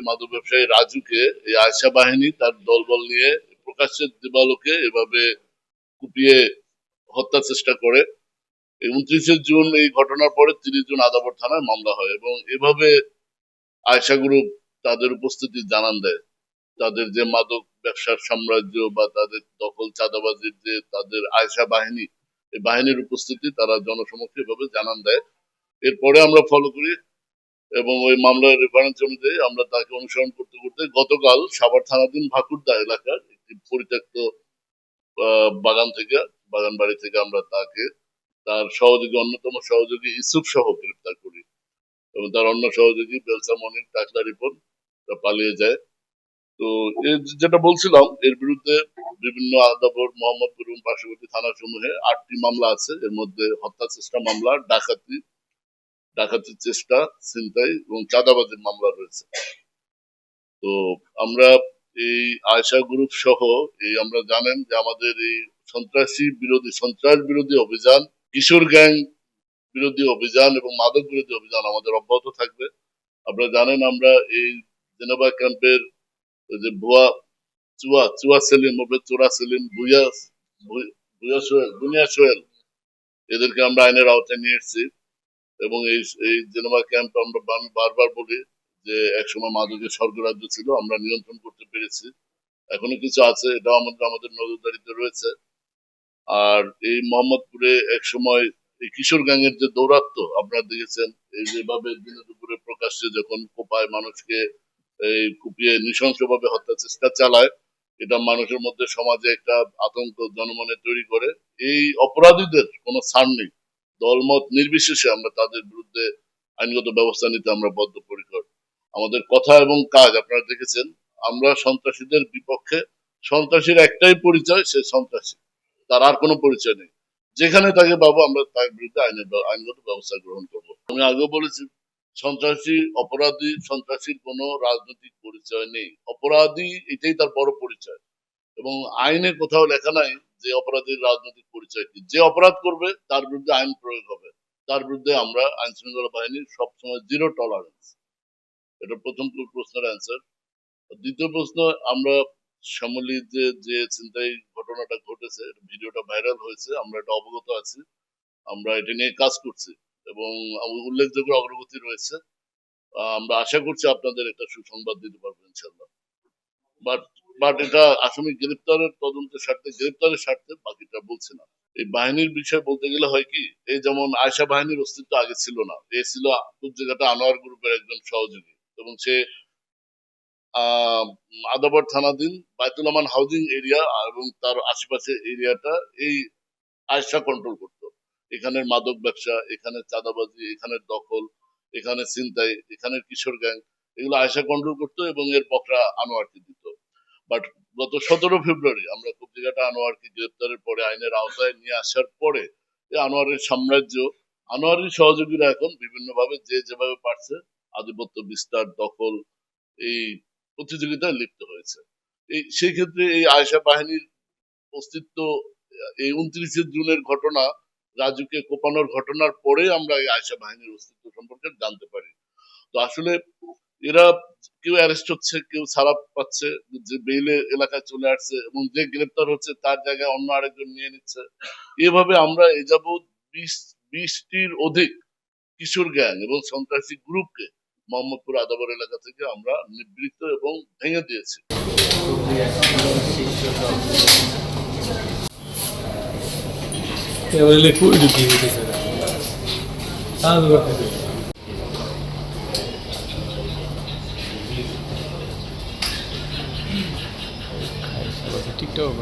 মাদক ব্যবসায়ী রাজুকে এই আয়শা বাহিনী তার দলবল নিয়ে প্রকাশ্যে দিবালোকে এভাবে কুপিয়ে হত্যার চেষ্টা করে। 29 জুন এই ঘটনার পরে 30 জুন আদাবর থানায় মামলা হয় এবং এভাবে আয়শা গ্রুপ তাদের উপস্থিতি জানান দেয়। তাদের যে মাদক ব্যবসার সাম্রাজ্য বা তাদের দখল চাঁদাবাজির যে তাদের আয়শা বাহিনী, এই বাহিনীর উপস্থিতি তারা জনসমক্ষে এভাবে জানান দেয়। এরপরে আমরা ফলো করি এবং ওই মামলার রেফারেন্স অনুযায়ী আমরা তাকে অনুসরণ করতে করতে গতকাল সাভার থানাধীন ভাকুরদা এলাকার একটি পরিত্যক্ত বাগান বাড়ি থেকে আমরা তাকে তার সহযোগী অন্যতম সহযোগী ইসুফ সহ গ্রেপ্তার করি এবং তার অন্য সহযোগী বেলসা মনির টাকলা রিপন পালিয়ে যায়। তো যেটা বলছিলাম, এর বিরুদ্ধে বিভিন্ন আদাবর, মোহাম্মদপুর এবং পার্শ্ববর্তী থানা সমূহে 8টি মামলা আছে। এর মধ্যে হত্যা চেষ্টা মামলা, ডাকাতির চেষ্টা, ছিনতাই এবং চাঁদাবাজির মামলা রয়েছে। তো আমরা এই আয়শা গ্রুপ সহ আমরা জানেন যে আমাদের এই সন্ত্রাস বিরোধী অভিযান, কিশোর গ্যাং বিরোধী অভিযান এবং মাদক বিরোধী অভিযান আমাদের অব্যাহত থাকবে। আপনারা জানেন আমরা এই জেনেভা ক্যাম্পের যে চুয়া সেলিম, চোরা সেলিম, বুনিয়া সোহেল, এদেরকে আমরা আইনের আওতায় নিয়ে এসেছি এবং এই জেনেভা ক্যাম্প আমি বারবার বলি যে একসময় মাদকের স্বর্গরাজ্য ছিল, আমরা নিয়ন্ত্রণ করতে পেরেছি। এখনো কিছু আছে, এটাও আমাদের নজরদারিতে রয়েছে। আর এই মোহাম্মদপুরে এক সময় এই কিশোর গ্যাংয়ের যে দৌরাত্ম্য আপনারা দেখেছেন, এই যেভাবে দিনে দুপুরে প্রকাশ্যে যখন কোপায় মানুষকে এই কুপিয়ে নৃশংসভাবে হত্যা চেষ্টা চালায়, এটা মানুষের মধ্যে সমাজে একটা আতঙ্ক জনমনে তৈরি করে। এই অপরাধীদের কোনো ছাড় নেই, দলমত নির্বিশেষে আমরা তাদের বিরুদ্ধে আইনগত ব্যবস্থা নিতে আমরা বদ্ধপরিকর। আমাদের কথা এবং কাজ আপনারা দেখেছেন, আমরা সন্ত্রাসীদের বিপক্ষে। সন্ত্রাসীর একটাই পরিচয়, সে সন্ত্রাসী, তার আর কোনো পরিচয় নেই। যেখানে তাকে পাবো আমরা তার বিরুদ্ধে আইনগত ব্যবস্থা গ্রহণ করবো। আমি আগেও বলেছি, সন্ত্রাসীর কোনো রাজনৈতিক পরিচয় নেই। অপরাধী এটাই তার বড় পরিচয় এবং আইনে কোথাও লেখা নাই যে অপরাধীর রাজনৈতিক পরিচয় কি। যে অপরাধ করবে তার বিরুদ্ধে আইন প্রয়োগ হবে, তার বিরুদ্ধে আমরা আইন শৃঙ্খলা বাহিনীর সবসময় জিরো টলারেন্স। এটা প্রথম প্রশ্নের অ্যান্সার। দ্বিতীয় প্রশ্ন, আমরা শ্যামলীর যে ছিনতাই ঘটনাটা ঘটেছে, ভিডিওটা ভাইরাল হয়েছে, আমরা এটা অবগত আছি, আমরা এটা নিয়ে কাজ করছি এবং উল্লেখযোগ্য অগ্রগতি রয়েছে। আমরা আশা করছি আপনাদের একটা সুসংবাদ দিতে পারবো ইনশাল্লাহ। বাট এটা আসামি গ্রেপ্তারের স্বার্থে বাকিটা বলছি না। এই বাহিনীর বিষয় বলতে গেলে হয় কি, এই যেমন আয়শা বাহিনীর অস্তিত্ব আগে ছিল না। এ ছিল জায়গাটা আনোয়ার গ্রুপের একজন সহযোগী এবং সে আদাবর থানাধীন বায়তুল আমান হাউজিং এরিয়া এবং তার আশেপাশে এরিয়াটা এই আয়শা কন্ট্রোল করত। এখানের মাদক ব্যবসা, এখানে চাঁদাবাজি, এখানের দখল, এখানে ছিনতাই, এখানের কিশোর গ্যাং, এগুলো আয়শা কন্ট্রোল করতো এবং এর বকরা আনোয়ারকে দিত। বাট গত 17 ফেব্রুয়ারি আমরা জায়গাটা আনোয়ারকে গ্রেপ্তারের পরে আইনের আওতায় নিয়ে আসার পরে এই আনোয়ারের সাম্রাজ্য, আনোয়ারের সহযোগীরা এখন বিভিন্ন ভাবে যে যেভাবে পারছে আধিপত্য বিস্তার, দখল, এই প্রতিযোগিতায় লিপ্ত হয়েছে। সেই ক্ষেত্রে এই আয়শা বাহিনীর অস্তিত্ব এই 29 জুনের ঘটনা, রাজুকে কোপানোর ঘটনার পরে আমরা এই আয়শা বাহিনীর অস্তিত্ব সম্পর্কে জানতে পারি। তো আসলে এরা কেউ অ্যারেস্ট হচ্ছে, কেউ ছাড়া পাচ্ছে, যে বেইলে এলাকায় চলে আসছে এবং যে গ্রেপ্তার হচ্ছে তার জায়গায় অন্য আরেকজন নিয়ে নিচ্ছে। এভাবে আমরা এ যাবৎ 20টির অধিক কিশোর গ্যাং এবং সন্ত্রাসী গ্রুপকে মোহাম্মদপুর আদাবর এলাকা থেকে আমরা নিবৃত্ত এবং ভেঙে দিয়েছি। টিকটক